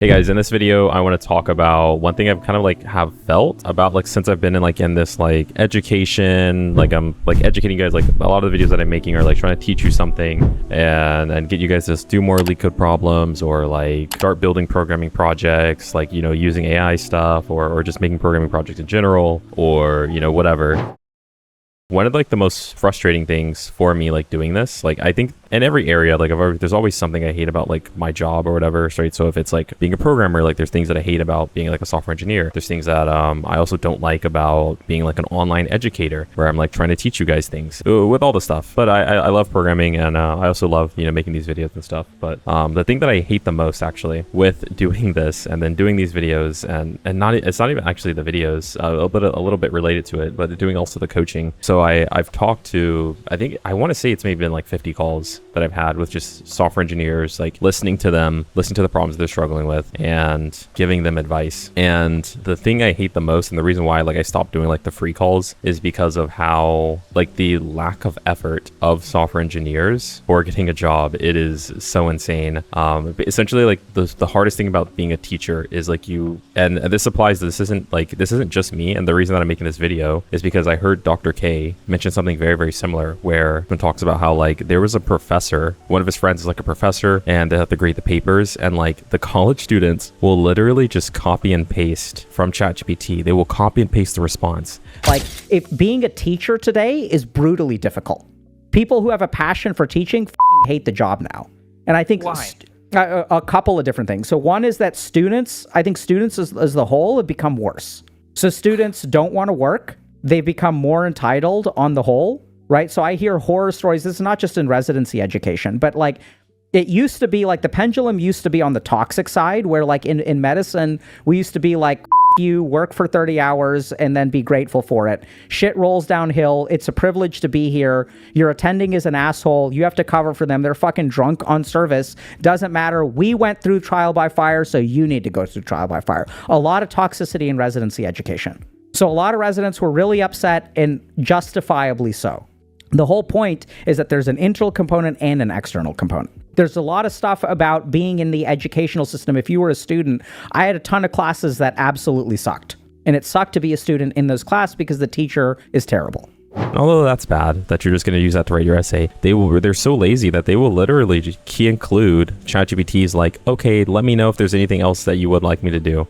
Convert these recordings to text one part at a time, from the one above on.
Hey guys, in this video, I want to talk about one thing I've kind of have felt about since I've been in this education, I'm educating you guys. A lot of the videos that I'm making are trying to teach you something and get you guys to do more Leetcode problems or start building programming projects, using AI stuff or just making programming projects in general or whatever. One of the most frustrating things for me doing this, I think in every area, there's always something I hate about my job or whatever, right? So if it's being a programmer, there's things that I hate about being a software engineer. There's things that I also don't like about being an online educator where I'm trying to teach you guys things with all the stuff. But I love programming and I also love making these videos and stuff. But the thing that I hate the most actually with doing this and then doing these videos and it's not even actually the videos, a little bit related to it, but doing also the coaching. So I've talked to, I want to say it's maybe been 50 calls that I've had with just software engineers, listening to the problems they're struggling with and giving them advice. And the thing I hate the most and the reason why I stopped doing the free calls is because of how the lack of effort of software engineers for getting a job. It is so insane. Essentially the hardest thing about being a teacher is and this applies, this isn't just me. And the reason that I'm making this video is because I heard Dr. K mention something very, very similar where he talks about how there was a professor, one of his friends is a professor and they have to grade the papers and the college students will literally just copy and paste from ChatGPT. They will copy and paste the response. If being a teacher today is brutally difficult. People who have a passion for teaching hate the job now. And I think a couple of different things. So one is that students as the whole have become worse. So students don't want to work. They become more entitled on the whole, right? So I hear horror stories. This is not just in residency education, but it used to be the pendulum used to be on the toxic side where in medicine, we used to be you work for 30 hours and then be grateful for it. Shit rolls downhill. It's a privilege to be here. Your attending is an asshole. You have to cover for them. They're fucking drunk on service. Doesn't matter. We went through trial by fire, so you need to go through trial by fire. A lot of toxicity in residency education. So a lot of residents were really upset and justifiably so. The whole point is that there's an internal component and an external component. There's a lot of stuff about being in the educational system. If you were a student, I had a ton of classes that absolutely sucked. And it sucked to be a student in those classes because the teacher is terrible. Although that's bad that you're just going to use that to write your essay, they're so lazy that they will literally just key include ChatGPT's okay, let me know if there's anything else that you would like me to do.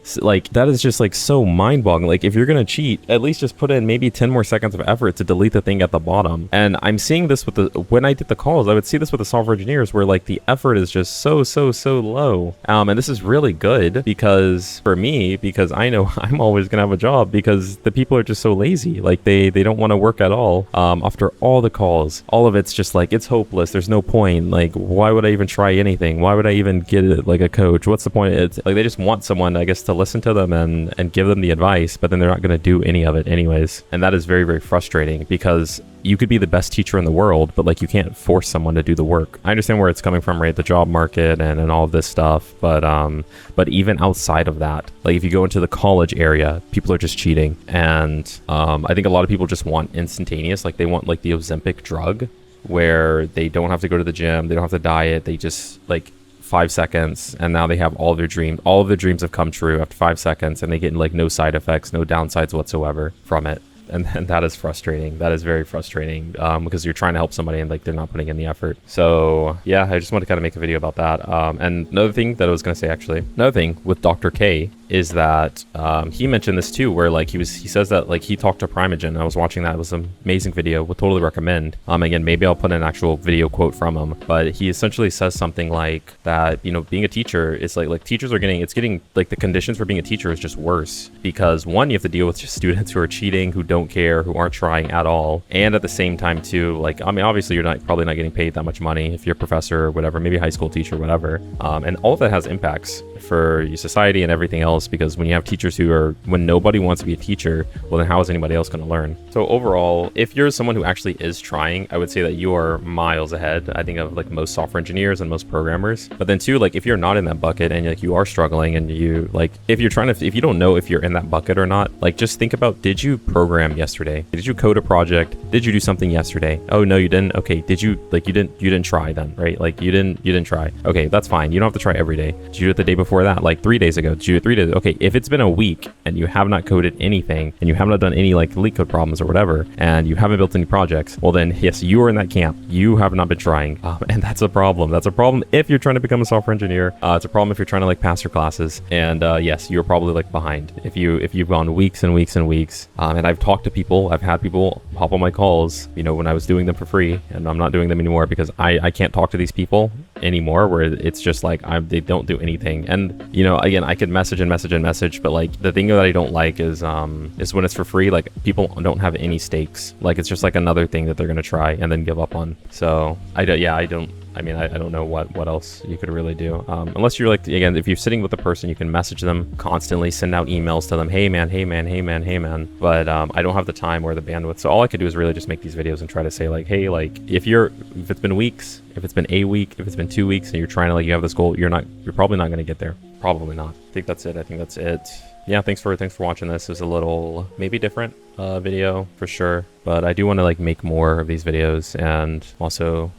That is just so mind-boggling. If you're going to cheat, at least just put in maybe 10 more seconds of effort to delete the thing at the bottom. And I'm seeing this when I did the calls, I would see this with the software engineers where the effort is just so low. And this is really good because for me, because I know I'm always going to have a job because the people are just so lazy. They don't want to work at all. After all the calls, all of it's just it's hopeless. There's no point. Why would I even try anything? Why would I even get it a coach? What's the point? It's they just want someone, I guess, to listen to them and give them the advice, but then they're not going to do any of it anyways. And that is very, very frustrating because you could be the best teacher in the world, but you can't force someone to do the work. I understand where it's coming from, right? The job market and all of this stuff. But even outside of that, if you go into the college area, people are just cheating. And I think a lot of people just want instantaneous, they want the Ozempic drug where they don't have to go to the gym. They don't have to diet. They just 5 seconds and now they have all of their dreams. All of their dreams have come true after 5 seconds and they get no side effects, no downsides whatsoever from it. And that is frustrating. That is very frustrating because you're trying to help somebody and they're not putting in the effort. So yeah, I just want to kind of make a video about that. And another thing that I was going to say, actually, another thing with Dr. K is that he mentioned this too, where he says that he talked to Primogen. I was watching that. It was an amazing video. Would totally recommend. Again, maybe I'll put an actual video quote from him, but he essentially says something that, being a teacher is teachers are getting the conditions for being a teacher is just worse because one, you have to deal with just students who are cheating, who don't care, who aren't trying at all. And at the same time too, obviously you're probably not getting paid that much money if you're a professor or whatever, maybe a high school teacher, whatever. And all of that has impacts for your society and everything else. else, because when you have teachers when nobody wants to be a teacher, well, then how is anybody else going to learn? So overall, if you're someone who actually is trying, I would say that you are miles ahead, I think, of like most software engineers and most programmers. But then too, like if you're not in that bucket and like you are struggling and you like, if you don't know if you're in that bucket or not, like just think about, did you program yesterday? Did you code a project? Did you do something yesterday? Oh no, you didn't. Okay. Did you like, you didn't try then, right? Like you didn't try. Okay. That's fine. You don't have to try every day. Did you do it the day before that? Like 3 days ago? Did you do it 3 days? Okay. If it's been a week and you have not coded anything and you have not done any like Leetcode problems or whatever, and you haven't built any projects, well then yes, you are in that camp. You have not been trying. And that's a problem. That's a problem if you're trying to become a software engineer. It's a problem if you're trying to like pass your classes. And yes, you're probably like behind if you've gone weeks and weeks and weeks. And I've talked to people, I've had people hop on my calls, you know, when I was doing them for free, and I'm not doing them anymore because I can't talk to these people anymore, where it's just like they don't do anything. And you know, again, I could message, but like the thing that I don't like is when it's for free, like people don't have any stakes. Like it's just like another thing that they're gonna try and then give up on. So I don't know what else you could really do, unless you're like, again, if you're sitting with a person, you can message them constantly, send out emails to them, hey man. But I don't have the time or the bandwidth, so all I could do is really just make these videos and try to say like, hey, like if it's been weeks, if it's been a week, if it's been 2 weeks, and you're trying to like, you have this goal, you're probably not going to get there. Probably not. I think that's it. Yeah, thanks for watching this. It was a little maybe different video for sure, but I do want to like make more of these videos. And also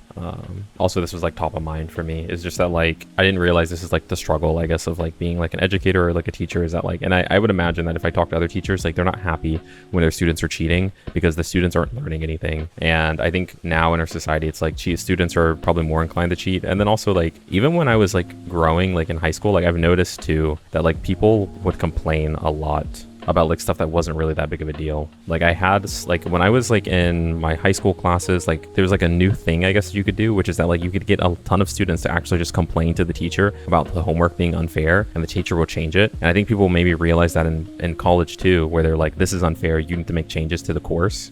this was like top of mind for me, is just that like I didn't realize this is like the struggle, I guess, of like being like an educator or like a teacher, is that like, and I would imagine that if I talk to other teachers, like they're not happy when their students are cheating because the students aren't learning anything. And I think now in our society, it's like students are probably more inclined to cheat. And then also like even when I was like growing like in high school, like I've noticed too that like people would complain a lot about like stuff that wasn't really that big of a deal. Like I had like when I was like in my high school classes, like there was like a new thing I guess you could do, which is that like you could get a ton of students to actually just complain to the teacher about the homework being unfair, and the teacher will change it. And I think people maybe realize that in college too, where they're like, this is unfair, you need to make changes to the course.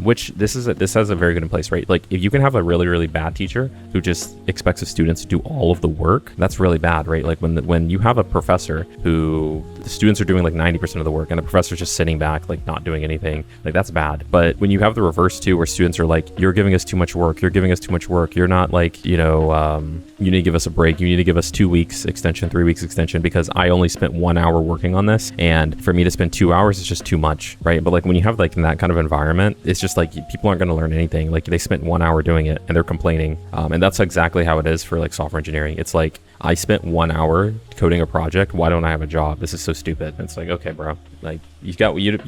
Which this has a very good in place, right? Like if you can have a really, really bad teacher who just expects the students to do all of the work, that's really bad, right? Like when you have a professor who the students are doing like 90% of the work and the professor's just sitting back, like not doing anything, like that's bad. But when you have the reverse too, where students are like, you're giving us too much work, you're not like, you know, you need to give us a break, you need to give us 2 weeks extension, 3 weeks extension, because I only spent 1 hour working on this, and for me to spend 2 hours is just too much, right? But like when you have like in that kind of environment, it's just like people aren't going to learn anything. Like they spent 1 hour doing it and they're complaining. And that's exactly how it is for like software engineering. It's like, I spent 1 hour coding a project, why don't I have a job? This is so stupid. It's like, okay, bro, like you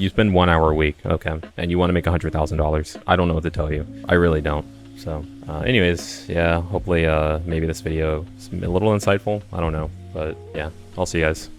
spend 1 hour a week, okay, and you want to make $100,000. I don't know what to tell you. I really don't. So anyways, yeah, hopefully maybe this video is a little insightful. I don't know, but yeah, I'll see you guys.